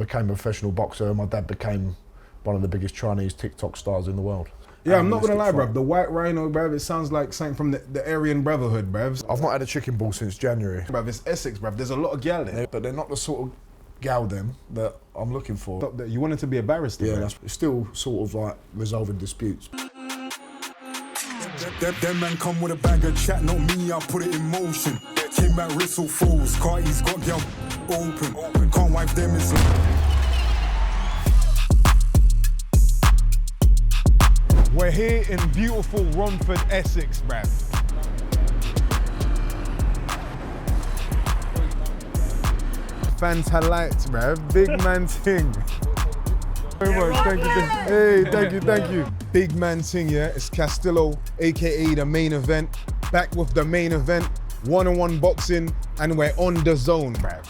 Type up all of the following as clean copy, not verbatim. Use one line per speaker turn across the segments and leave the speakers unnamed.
became a professional boxer, and my dad became one of the biggest Chinese TikTok stars in the world.
Yeah, I'm not gonna lie, bruv. The white rhino, bruv, it sounds like something from the Aryan Brotherhood, bruv.
I've not had a chicken ball since January.
Bruv, it's Essex, bruv. There's a lot of gal there.
But they're not the sort of gal then that I'm looking for.
Stop that. You wanted to be a barrister,
Yeah,
bruv.
that's still sort of like resolving disputes.
Them man come with a bag of chat, not me, I put it in motion. Came back whistle fools, Carty's got girl open. Can't wipe them, it's
We're here in beautiful Romford, Essex, bruv. Fans highlights, bruv. Big man ting. Very much, thank you. Hey, thank you. Big man ting, yeah. It's Castillo, aka the main event. Back with the main event, one-on-one boxing, and we're on DAZN, bruv.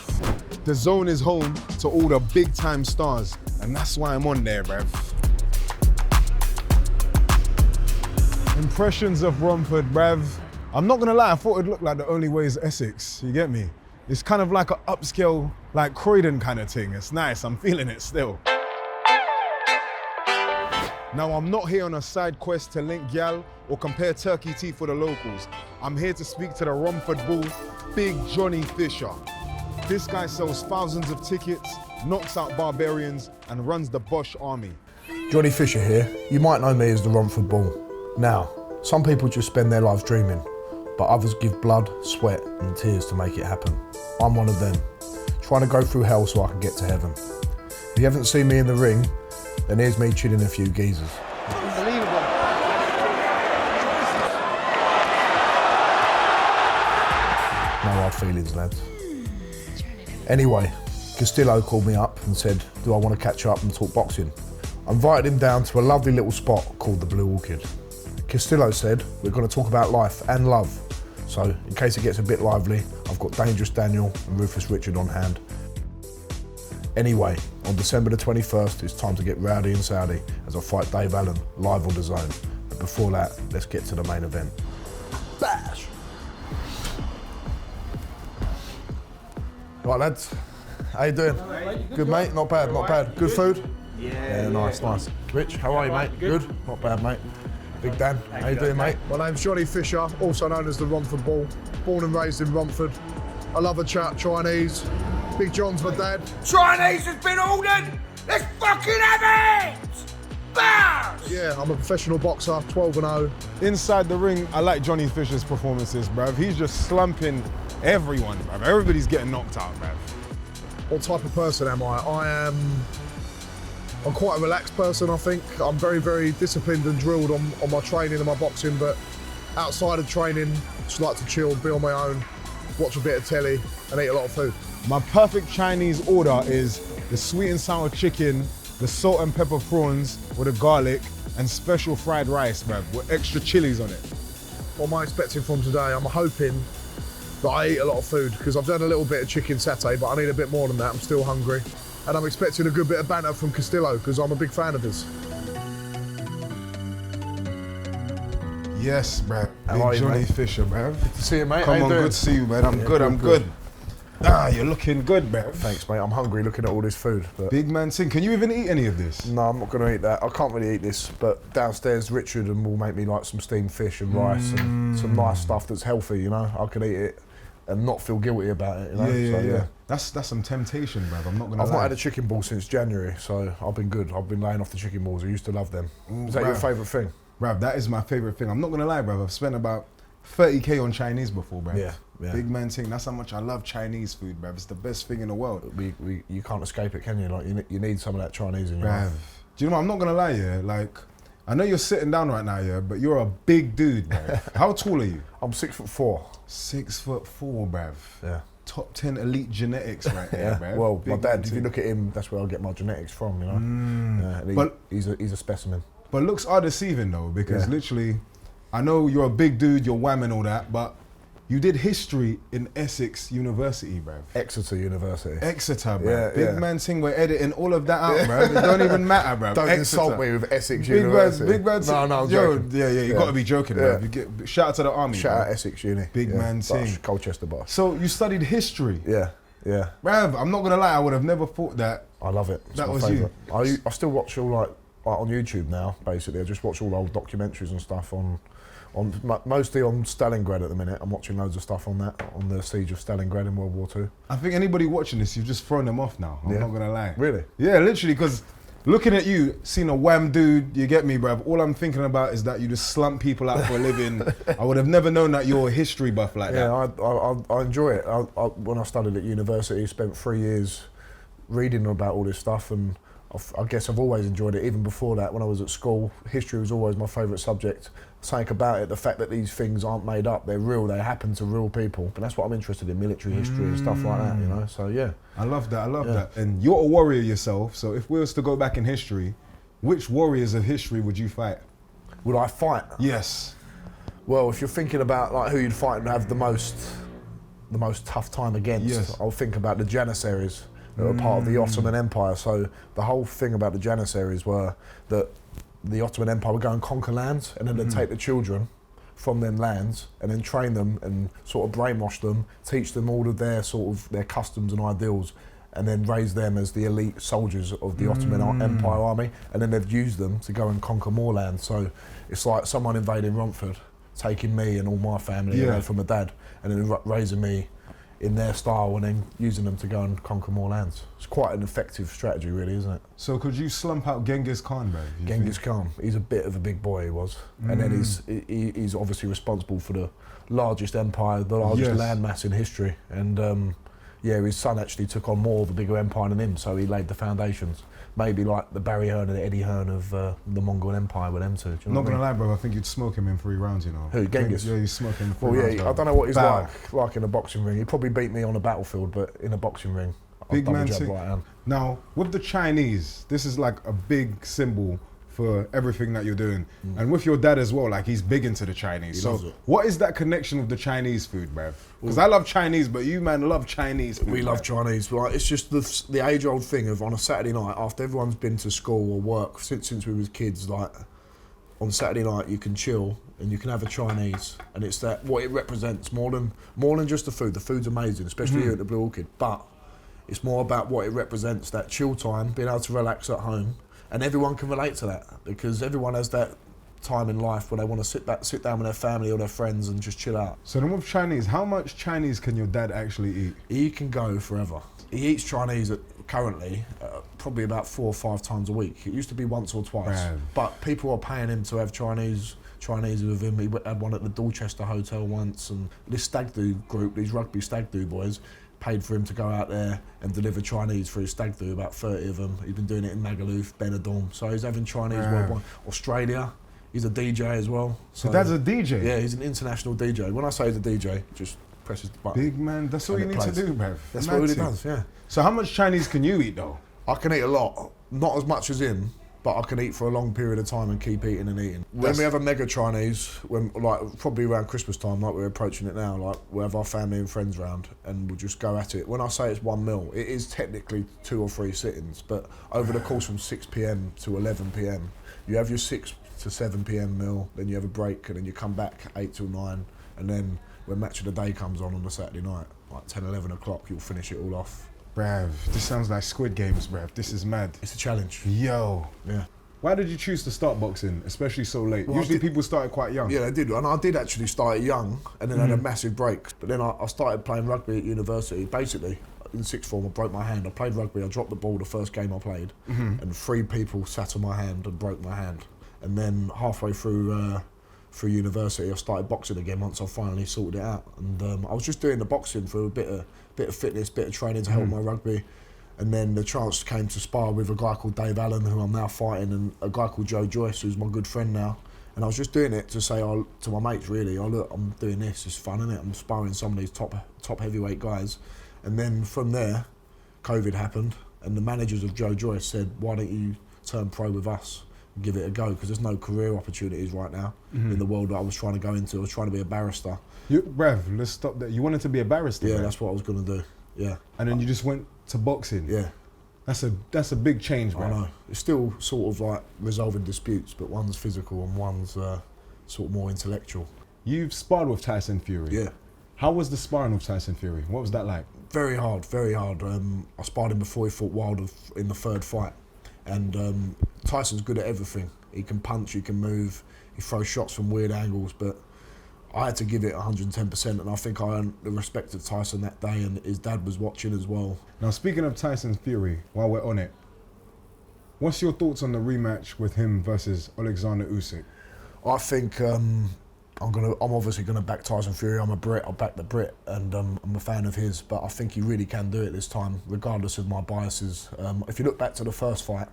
DAZN is home to all the big time stars, and that's why I'm on there, bruv. Impressions of Romford, bruv. I'm not gonna lie, I thought it looked like the only way is Essex, you get me? It's kind of like an upscale, like Croydon kind of thing. It's nice, I'm feeling it still. Now, I'm not here on a side quest to link gal or compare turkey teeth for the locals. I'm here to speak to the Romford bull, Big Johnny Fisher. This guy sells thousands of tickets, knocks out barbarians, and runs the Bosch army.
Johnny Fisher here. You might know me as the Romford Bull. Now, some people just spend their lives dreaming, but others give blood, sweat, and tears to make it happen. I'm one of them, trying to go through hell so I can get to heaven. If you haven't seen me in the ring, then here's me chilling a few geezers.
Unbelievable.
No hard feelings, lads. Anyway, Castillo called me up and said, do I want to catch up and talk boxing? I invited him down to a lovely little spot called the Blue Orchid. Castillo said, we're going to talk about life and love. So, in case it gets a bit lively, I've got Dangerous Daniel and Rufus Richard on hand. Anyway, on December the 21st, it's time to get rowdy and Saudi as I fight Dave Allen live on DAZN. But before that, let's get to the main event. Bash! Right, lads, how you doing? Good, mate? Not bad, not bad. Good food? Yeah, nice. Rich, how are you, mate? Good? Not bad, mate. Big Dan, how you doing, mate?
My name's Johnny Fisher, also known as the Romford Bull. Born and raised in Romford. I love a chat, Chinese. Big John's my dad.
Chinese has been ordered! Let's fucking have it! Bounce!
Yeah, I'm a professional boxer, 12-0.
Inside the ring, I like Johnny Fisher's performances, bruv. He's just slumping everyone, bruv. Everybody's getting knocked out, bruv.
What type of person am I? I'm quite a relaxed person, I think. I'm very, very disciplined and drilled on my training and my boxing, but outside of training, just like to chill, be on my own, watch a bit of telly, and eat a lot of food.
My perfect Chinese order is the sweet and sour chicken, the salt and pepper prawns with the garlic, and special fried rice, bruv, with extra chilies on it.
What am I expecting from today? I'm hoping that I eat a lot of food, because I've done a little bit of chicken satay, but I need a bit more than that. I'm still hungry. And I'm expecting a good bit of banter from Castillo, because I'm a big fan of his.
Yes, bruv.
How are you,
Johnny
mate?
Fisher, bruv.
Good to see you, mate.
Come
How
on,
you doing?
good to see you, man. I'm good. Ah, you're looking good, bruv.
Thanks, mate. I'm hungry looking at all this food. But
Big man ting, can you even eat any of this?
no, I'm not going to eat that. I can't really eat this, but downstairs Richard and will make me like some steamed fish and rice and some nice stuff that's healthy, you know? I can eat it and not feel guilty about it, you know?
Yeah. That's some temptation, bruv. I'm not gonna
I've
lie.
not had a chicken ball since January, so I've been good. I've been laying off the chicken balls. I used to love them. Is that your
bruv.
favourite thing?
Bruv, that is my favourite thing. I'm not gonna lie, bruv. I've spent about 30k on Chinese before, bruv.
Yeah.
Big man ting, that's how much I love Chinese food, bruv. It's the best thing in the world.
You can't escape it, can you? Like you need some of that Chinese in your
Bruv.
life.
Do you know what? I'm not gonna lie, yeah. Like, I know you're sitting down right now, yeah, but you're a big dude, bruv. How tall are you?
I'm 6'4".
6'4", bruv.
Yeah.
Top 10 elite genetics right there,
Yeah.
bruv.
Well, my
Big
dad.
man
If you
ting.
look at him, that's where I get my genetics from. You know. Yeah, and
But-
he's a specimen.
But looks are deceiving though, because
Yeah.
literally, I know you're a big dude, you're wham and all that, but you did history in Essex University, bruv.
Exeter University.
Exeter, bruv.
Yeah,
Big
yeah.
man ting, we're editing all of that out, bruv. It don't even matter, bruv.
Don't
Exeter.
insult me with Essex
Big
University.
man, big man.
No, I'm
yo,
joking.
yeah, you got to be joking,
Yeah.
bruv. You shout out to the army.
Shout
bruv.
out Essex Uni.
Big man
Bosh,
ting.
Colchester boss.
So you studied history.
Yeah. Yeah.
Bruv, I'm not gonna lie, I would have never thought that.
I love it. It's
That
my
was
favourite. I still watch all like on YouTube now. Basically, I just watch all old documentaries and stuff on mostly on Stalingrad at the minute. I'm watching loads of stuff on that, on the siege of Stalingrad in World War II.
I think anybody watching this, you've just thrown them off now. I'm not gonna lie.
Really?
Yeah, literally, because looking at you, seeing a wham dude, you get me, bruv. All I'm thinking about is that you just slump people out for a living. I would have never known that you're a history buff like that.
Yeah, I enjoy it. When I studied at university, spent 3 years reading about all this stuff, and I guess I've always enjoyed it. Even before that, when I was at school, history was always my favourite subject. Something about it, the fact that these things aren't made up, they're real, they happen to real people. But that's what I'm interested in, military history and stuff like that, you know, so yeah.
I love that. And you're a warrior yourself, so if we was to go back in history, which warriors of history would you fight?
Would I fight?
Yes.
Well, if you're thinking about like who you'd fight and have the most tough time against,
yes.
I'll think about the Janissaries that were part of the Ottoman Empire. So the whole thing about the Janissaries were that the Ottoman Empire would go and conquer lands, and then they'd take the children from them lands and then train them and sort of brainwash them, teach them all of their their customs and ideals, and then raise them as the elite soldiers of the Ottoman Empire army, and then they'd use them to go and conquer more land. So it's like someone invading Romford, taking me and all my family away from my dad, and then raising me in their style and then using them to go and conquer more lands. It's quite an effective strategy, really, isn't it?
So could you slump out Genghis Khan, bro?
Genghis Khan, he's a bit of a big boy, he was. And then he's obviously responsible for the largest empire, the largest landmass in history. And his son actually took on more of a bigger empire than him, so he laid the foundations. Maybe like the Barry Hearn and the Eddie Hearn of the Mongol Empire with them two. Do you know
Not gonna lie, bro, I think you'd smoke him in 3 rounds, you know.
Who, Genghis?
Yeah, you smoke him in 3 rounds.
I don't know what he's like in a boxing ring. He'd probably beat me on a battlefield, but in a boxing ring,
Big man
jab
thing.
right hand.
Now, with the Chinese, this is like a big symbol for everything that you're doing. And with your dad as well, like he's big into the Chinese. So what is that connection with the Chinese food, bruv? Because I love Chinese, but you man love Chinese food.
We love Chinese. Like, it's just the age-old thing of on a Saturday night, after everyone's been to school or work since we was kids, like on Saturday night you can chill and you can have a Chinese, and it's that what it represents more than just the food. The food's amazing, especially here at the Blue Orchid, but it's more about what it represents, that chill time, being able to relax at home. And everyone can relate to that because everyone has that time in life where they want to sit down with their family or their friends and just chill out.
So then with Chinese, how much Chinese can your dad actually eat?
He can go forever. He eats Chinese currently probably about 4 or 5 times a week. It used to be once or twice, but people are paying him to have Chinese with him. He had one at the Dorchester Hotel once, and this stag do group, these rugby stag do boys, paid for him to go out there and deliver Chinese for his stag do, about 30 of them. He's been doing it in Magaluf, Benidorm. So he's having Chinese worldwide. Australia, he's a DJ as well.
So dad's a DJ?
Yeah, he's an international DJ. When I say he's a DJ, just presses the button.
Big man, that's all you need to do, bruv.
That's what he does, yeah.
So how much Chinese can you eat though?
I can eat a lot. Not as much as him, but I can eat for a long period of time and keep eating and eating. When we have a mega Chinese, probably around Christmas time, like we're approaching it now, like we'll have our family and friends round and we'll just go at it. When I say it's one meal, it is technically 2 or 3 sittings, but over the course from 6 p.m. to 11 p.m, you have your 6 to 7 p.m. meal, then you have a break, and then you come back 8 till 9, and then when match of the day comes on the Saturday night, like 10, 11 o'clock, you'll finish it all off.
Bruv, this sounds like Squid Games, bruv. This is mad.
It's a challenge.
Yo.
Yeah.
Why did you choose to start boxing, especially so late?
Well,
usually people started quite young.
Yeah, they did. And I did actually start young and then had a massive break. But then I started playing rugby at university. Basically, in sixth form, I broke my hand. I played rugby, I dropped the ball the first game I played, and 3 people sat on my hand and broke my hand. And then halfway through university, I started boxing again once I finally sorted it out. And I was just doing the boxing for a bit of fitness, bit of training to help my rugby. And then the chance came to spar with a guy called Dave Allen, who I'm now fighting, and a guy called Joe Joyce, who's my good friend now. And I was just doing it to say to my mates, really, look, I'm doing this, it's fun, isn't it? I'm sparring some of these top heavyweight guys. And then from there, COVID happened, and the managers of Joe Joyce said, why don't you turn pro with us and give it a go? Because there's no career opportunities right now in the world that I was trying to go into. I was trying to be a barrister.
Bruv, let's stop that. You wanted to be a barrister?
Yeah,
bruv?
that's what I was going to do, yeah.
And then you just went to boxing?
Yeah.
That's a big change, bruv.
I know. It's still sort of like resolving disputes, but one's physical and one's sort of more intellectual.
You've sparred with Tyson Fury.
Yeah.
How was the sparring with Tyson Fury? What was that like?
Very hard, very hard. I sparred him before he fought Wilder in the third fight. And Tyson's good at everything. He can punch, he can move, he throws shots from weird angles, but I had to give it 110%, and I think I earned the respect of Tyson that day, and his dad was watching as well.
Now, speaking of Tyson Fury, while we're on it, what's your thoughts on the rematch with him versus Oleksandr Usyk?
I think I'm obviously gonna back Tyson Fury. I'm a Brit. I'll back the Brit, and I'm a fan of his. But I think he really can do it this time, regardless of my biases. If you look back to the first fight,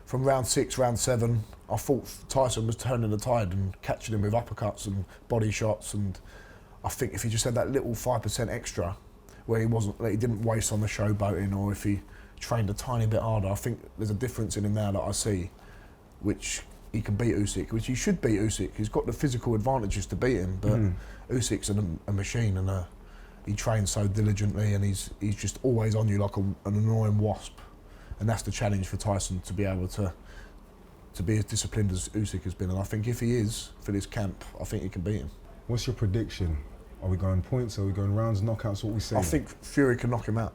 from round 6, round 7, I thought Tyson was turning the tide and catching him with uppercuts and body shots. And I think if he just had that little 5% extra, where he didn't waste on the showboating, or if he trained a tiny bit harder, I think there's a difference in him now that I see, which he can beat Usyk, which he should beat Usyk. He's got the physical advantages to beat him, but Usyk's a machine, and he trains so diligently, and he's just always on you like an annoying wasp. And that's the challenge for Tyson, to be able to be as disciplined as Usyk has been. And I think if he is for this camp, I think he can beat him.
What's your prediction? Are we going points? Are we going rounds, knockouts? What we saying?
I think Fury can knock him out.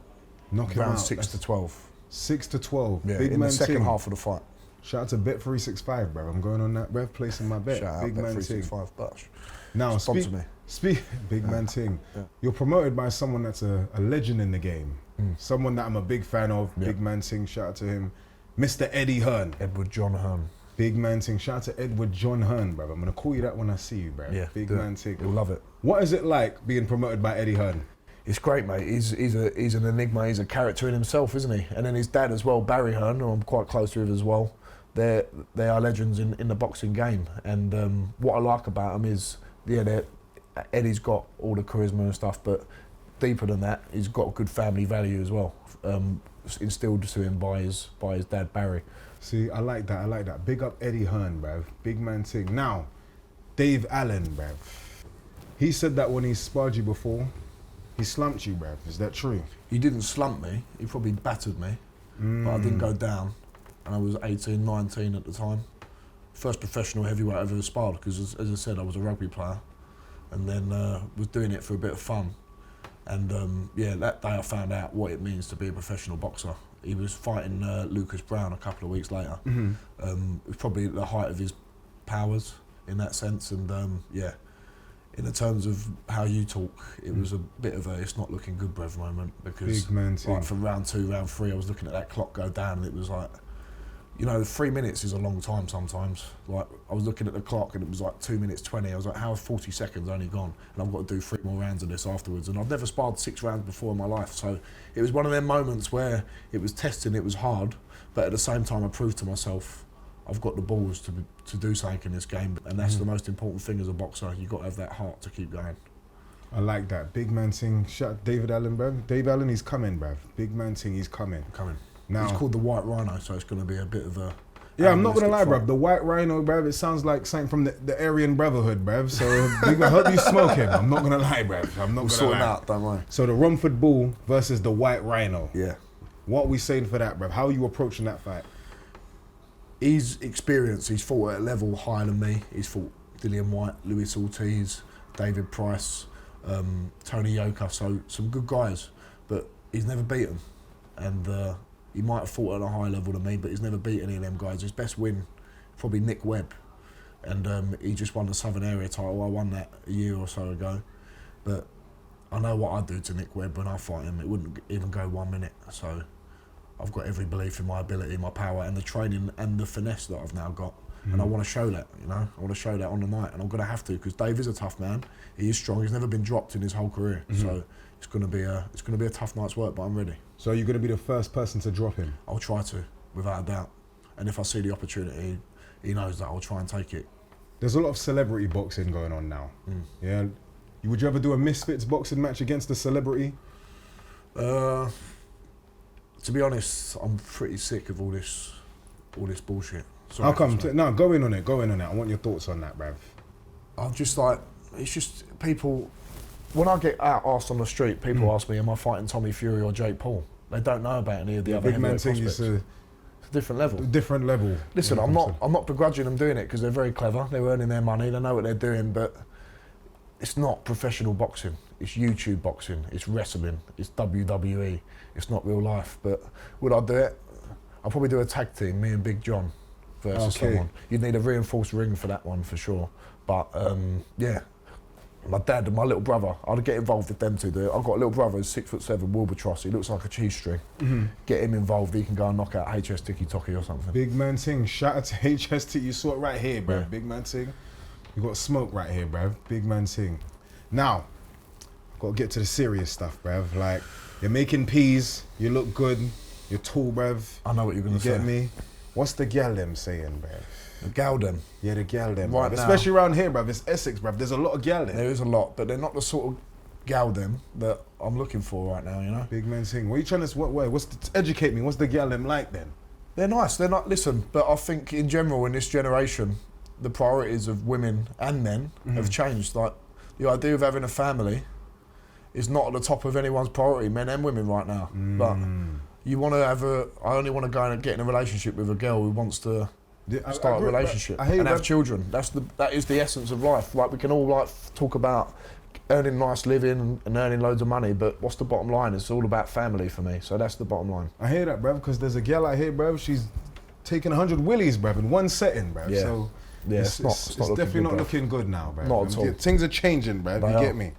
Knock him out.
Round 6 to 12.
6 to 12.
Yeah,
Big
in
man
the second
ting.
half of the fight.
Shout out to Bet365, bro. I'm going on that, bruv, placing my bet.
Shout out
Big man ting.
Bet365, Bush.
Now,
Sponsor me.
Big man ting.
Yeah.
You're promoted by someone that's a legend in the game. Someone that I'm a big fan of.
Yeah.
Big man ting. Shout out to him. Mr. Eddie Hearn.
Edward John Hearn.
Big man ting. Shout out to Edward John Hearn, bruv. I'm going to call you that when I see you, bruv.
Yeah,
Big
do
man
it.
ting.
You'll love it.
What is it like being promoted by Eddie Hearn?
It's great, mate. He's an enigma. He's a character in himself, isn't he? And then his dad as well, Barry Hearn, who I'm quite close with as well. They are legends in the boxing game. And what I like about him is, Eddie's got all the charisma and stuff, but deeper than that, he's got a good family value as well, instilled to him by his dad, Barry.
See, I like that. Big up Eddie Hearn, bruv. Big man ting. Now, Dave Allen, bruv. He said that when he sparred you before, he slumped you, bruv. Is that true?
He didn't slump me. He probably battered me, but I didn't go down. And I was 18, 19 at the time. First professional heavyweight I ever sparred, because as I said, I was a rugby player, and then was doing it for a bit of fun. And that day I found out what it means to be a professional boxer. He was fighting Lucas Brown a couple of weeks later. It was probably at the height of his powers in that sense. And in the terms of how you talk, it was a bit of it's not looking good, bruv, moment, because
Big man ting.
like from round 2, round 3, I was looking at that clock go down, and it was like, 3 minutes is a long time sometimes. Like, I was looking at the clock and it was like 2 minutes 20. I was like, how have 40 seconds only gone? And I've got to do 3 more rounds of this afterwards. And I've never sparred 6 rounds before in my life. So it was one of them moments where it was testing, it was hard, but at the same time I proved to myself I've got the balls to do something in this game. And that's the most important thing as a boxer. You've got to have that heart to keep going.
I like that. Big man ting. Shout out David Allen, bruv. Dave Allen, he's coming, bruv. Big man ting, he's coming. Now,
It's called the White Rhino, so it's going to be a bit of a...
Yeah, I'm not gonna lie,
fight.
bruv. The White Rhino, bruv, it sounds like something from the Aryan Brotherhood, bruv. So I hope you smoke him. I'm not gonna lie, bruv. I'm not
We'll
gonna
sort it
lie.
out, don't worry.
So the Romford Bull versus the White Rhino.
Yeah.
What are we saying for that, bruv? How are you approaching that fight?
He's experienced. He's fought at a level higher than me. He's fought Dillian White, Luis Ortiz, David Price, Tony Yoka. So some good guys, but he's never beaten. And he might have fought at a higher level than me, but he's never beat any of them guys. His best win, probably Nick Webb. And he just won the Southern Area title. I won that a year or so ago. But I know what I'd do to Nick Webb when I fight him. It wouldn't even go 1 minute. So I've got every belief in my ability, my power, and the training and the finesse that I've now got. And I want to show that, I want to show that on the night, and I'm going to have to, because Dave is a tough man. He is strong. He's never been dropped in his whole career. So it's going to be a tough night's work, but I'm ready.
So you're gonna be the first person to drop him?
I'll try to, without a doubt. And if I see the opportunity, he knows that I'll try and take it.
There's a lot of celebrity boxing going on now. Yeah. Would you ever do a Misfits boxing match against a celebrity?
To be honest, I'm pretty sick of all this bullshit. Sorry,
How come?
sorry.
No, go in on it. I want your thoughts on that, bruv.
I'm just like, it's just people. When I get asked on the street, people ask me, am I fighting Tommy Fury or Jake Paul? They don't know about any of the other
Big man
heavyweight
thing
prospects.
is
It's a different level.
different level.
Listen,
when it
I'm
comes
not begrudging them doing it, because they're very clever. They're earning their money. They know what they're doing. But it's not professional boxing. It's YouTube boxing. It's wrestling. It's WWE. It's not real life. But would I do it? I'll probably do a tag team, me and Big John versus someone. You'd need a reinforced ring for that one for sure. But yeah, my dad and my little brother, I'd get involved with them two. I've got a little brother who's 6'7", Wilbertross. He looks like a cheese string. Get him involved. He can go and knock out HS Tiki Toki or something.
Big man ting. Shout out to HST. You saw it right here, bruv.
Yeah.
Big man ting. You got smoke right here, bruv. Big man ting. Now, got to get to the serious stuff, bruv. Like, you're making peas. You look good. You're tall, bruv.
I know what you're gonna say.
You get me? What's the gal them saying, bruv?
The gal them.
Yeah, the gal them.
Right
bruv.
now.
Especially around here, bruv. It's Essex, bruv. There's a lot of gal them.
There is a lot, but they're not the sort of gal them that I'm looking for right now, you know?
Big man ting. What are you trying to, what way? Educate me. What's the gal them like then?
They're nice, they're not, listen, but I think in general in this generation, the priorities of women and men have changed. Like, the idea of having a family is not at the top of anyone's priority, men and women right now. But you want to I only want to go and get in a relationship with a girl who wants to start a relationship and have children. That is the essence of life. Like, we can all like talk about earning nice living and earning loads of money, but what's the bottom line? It's all about family for me, so that's the bottom line.
I hear that, bruv, because there's a gal out here, bruv, she's taking 100 willies, bruv, in one setting, bruv.
Yeah.
So
Yeah,
it's definitely not looking good now, bruv.
Not at all.
Things are changing, bruv,
They
you
are.
get me?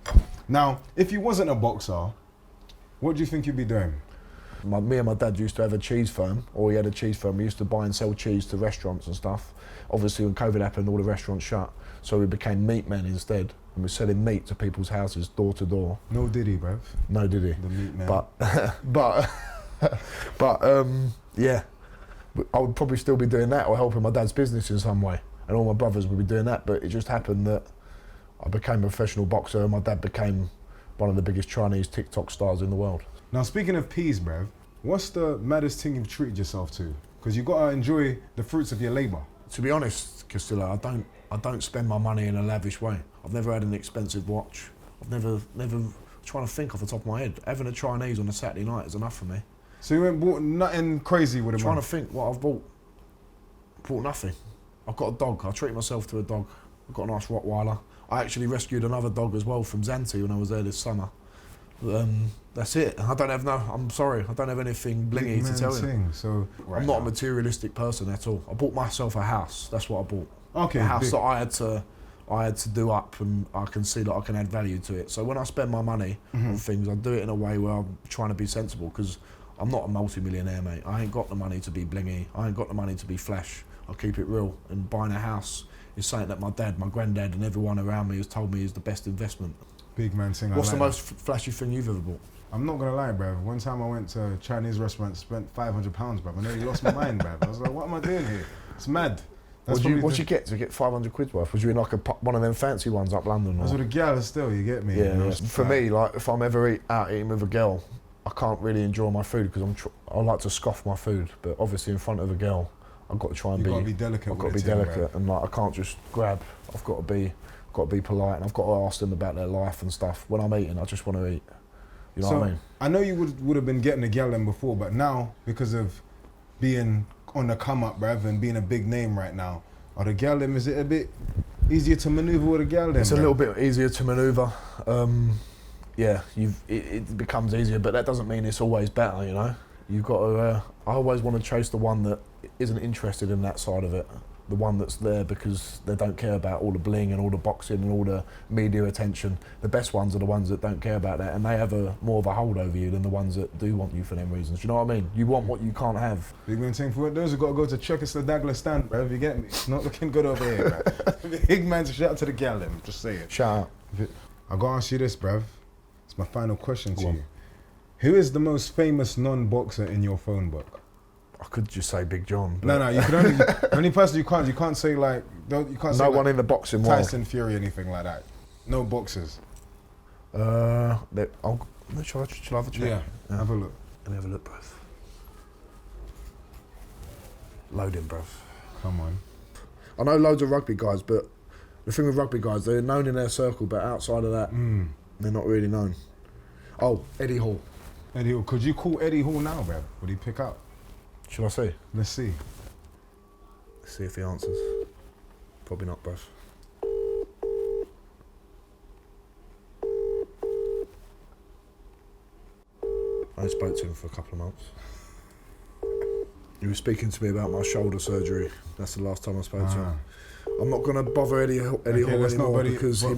Now, if you wasn't a boxer, what do you think you'd be doing?
Me and my dad used to have a cheese firm, or he had a cheese firm. We used to buy and sell cheese to restaurants and stuff. Obviously, when COVID happened, all the restaurants shut, so we became meat men instead, and we're selling meat to people's houses, door to door.
No Diddy, bruv.
No, did he?
The meat man.
But yeah, I would probably still be doing that or helping my dad's business in some way, and all my brothers would be doing that. But it just happened that I became a professional boxer, and my dad became one of the biggest Chinese TikTok stars in the world.
Now, speaking of peas, bruv, what's the maddest thing you've treated yourself to? Because you got to enjoy the fruits of your labour.
To be honest, Castillo, I don't spend my money in a lavish way. I've never had an expensive watch. I've never trying to think off the top of my head. Having a Chinese on a Saturday night is enough for me.
So you went bought nothing crazy with him?
Trying to think what I've bought. Bought nothing. I've got a dog. I treat myself to a dog. I've got a nice Rottweiler. I actually rescued another dog as well from Zante when I was there this summer. That's it. I'm sorry, I don't have anything blingy to tell you.
So
I'm not a materialistic person at all. I bought myself a house. That's what I bought.
Okay.
A house that I had to do up, and I can see that I can add value to it. So when I spend my money on things, I do it in a way where I'm trying to be sensible, because I'm not a multi-millionaire, mate. I ain't got the money to be blingy. I ain't got the money to be flash. I keep it real. And buying a house is something that my dad, my granddad, and everyone around me has told me is the best investment.
Big man thing.
What's the most flashy thing you've ever bought?
I'm not gonna lie, bruv. One time I went to a Chinese restaurant, spent £500, bruv. I nearly lost my mind, bruv. I was like, what am I doing here? It's mad.
What'd you get to get 500 quid worth? Was you in like one of them fancy ones up London?
I was with a gal still, you get me?
Yeah,
You know,
yeah. For me, like, if I'm ever out eating with a girl, I can't really enjoy my food because I like to scoff my food, but obviously in front of a girl, I've got to try and
You've got to be delicate.
I've got to be delicate, and like I can't just grab. I've got to be polite, and I've got to ask them about their life and stuff. When I'm eating, I just want to eat. You know what I mean?
I know you would have been getting a gal then before, but now because of being on the come up, bruv, and being a big name right now, are the gal them, is it a bit easier to manoeuvre with a gal then?
It's a little bit easier to manoeuvre. Yeah, it becomes easier, but that doesn't mean it's always better. You know, you've got to. I always want to chase the one that isn't interested in that side of it. The one that's there because they don't care about all the bling and all the boxing and all the media attention. The best ones are the ones that don't care about that, and they have more of a hold over you than the ones that do want you for them reasons. Do you know what I mean? You want what you can't have.
Big man thing for those who got to go to Czechoslovakia Douglas stand, bruv, you get me? It's not looking good over here, bruv. Big man, shout out to the gal them, just say it.
Shout out.
I gotta ask you this, bruv. It's my final question to you. Who is the most famous non-boxer in your phone book?
I could just say Big John.
No, you can only person you can't say like you can't say
no
like
one in the boxing world.
Tyson Fury, anything like that. No boxers.
Shall I have a check?
Yeah, have a look.
Let me have a look, bruv. Loading, bruv.
Come on.
I know loads of rugby guys, but the thing with rugby guys, they're known in their circle, but outside of that, they're not really known. Oh, Eddie Hall.
Eddie Hall. Could you call Eddie Hall now, bruv? Would he pick up?
Should I see?
Let's see.
Let's see if he answers. Probably not, bruv. I spoke to him for a couple of months. He was speaking to me about my shoulder surgery. That's the last time I spoke to him. I'm not going to bother Eddie Hall anymore because he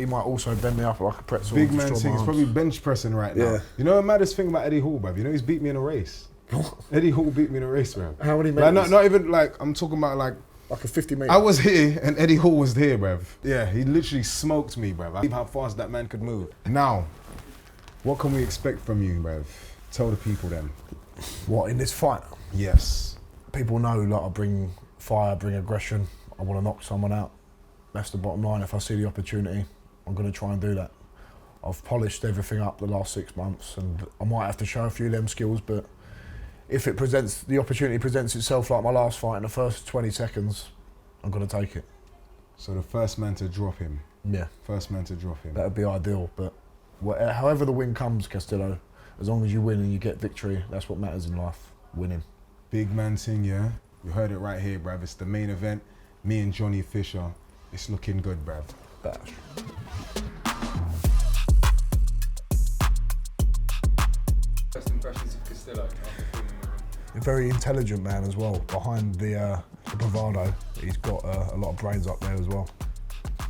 might also bend me up like a pretzel.
Big man thing, he's probably bench pressing right now.
Yeah.
You know the maddest thing about Eddie Hall, bruv? You know he's beat me in a race. Eddie Hall beat me in a race, bruv.
How many meters?
Like, not even like, I'm talking about like
a 50 metre.
I was here and Eddie Hall was here, bruv. Yeah, he literally smoked me, bruv. I see how fast that man could move. Now, what can we expect from you, bruv? Tell the people then.
What, in this fight?
Yes.
People know like I bring fire, bring aggression. I want to knock someone out. That's the bottom line. If I see the opportunity, I'm going to try and do that. I've polished everything up the last 6 months and I might have to show a few of them skills, but if the opportunity presents itself like my last fight in the first 20 seconds, I'm going to take it.
So the first man to drop him.
Yeah.
First man to drop him.
That would be ideal, but however the win comes, Castillo, as long as you win and you get victory, that's what matters in life, winning.
Big man thing, yeah? You heard it right here, bruv. It's the main event. Me and Johnny Fisher. It's looking good, bruv.
First impressions of Castillo after filming him?
A very intelligent man as well. Behind the bravado, he's got a lot of brains up there as well.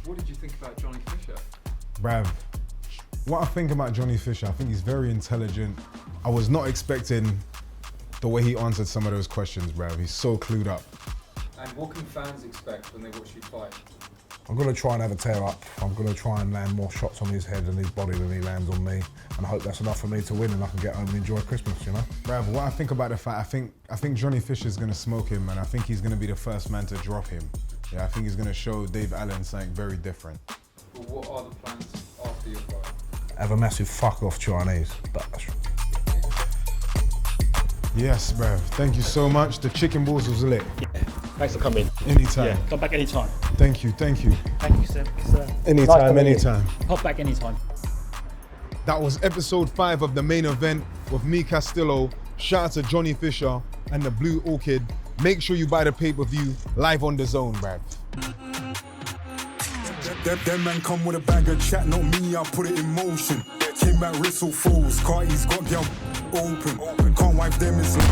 What did you think about Johnny Fisher?
Bruv, what I think about Johnny Fisher, I think he's very intelligent. I was not expecting the way he answered some of those questions, bruv. He's so clued up.
And what can fans expect when they watch you fight?
I'm going to try and have a tear up. I'm going to try and land more shots on his head and his body than he lands on me. And I hope that's enough for me to win and I can get home and enjoy Christmas, you know?
Bruv, what I think about the fight, I think Johnny Fisher's going to smoke him and I think he's going to be the first man to drop him. Yeah, I think he's going to show Dave Allen something very different.
But what are the plans after your fight?
Have a massive fuck off Chinese.
Yes, bruv. Thank you so much. The chicken balls was lit.
Thanks for coming.
Anytime.
Yeah, come back anytime.
Thank you, thank you.
Thank you, sir.
Anytime, anytime.
Hop back anytime.
That was episode 5 of the main event with me, Castillo. Shout out to Johnny Fisher and the Blue Orchid. Make sure you buy the pay-per-view live on the zone, bruv.
Them man come with a bag of chat, not me, I put it in motion. Came back whistle falls, Carty's got girl open. Can't wipe them, it's like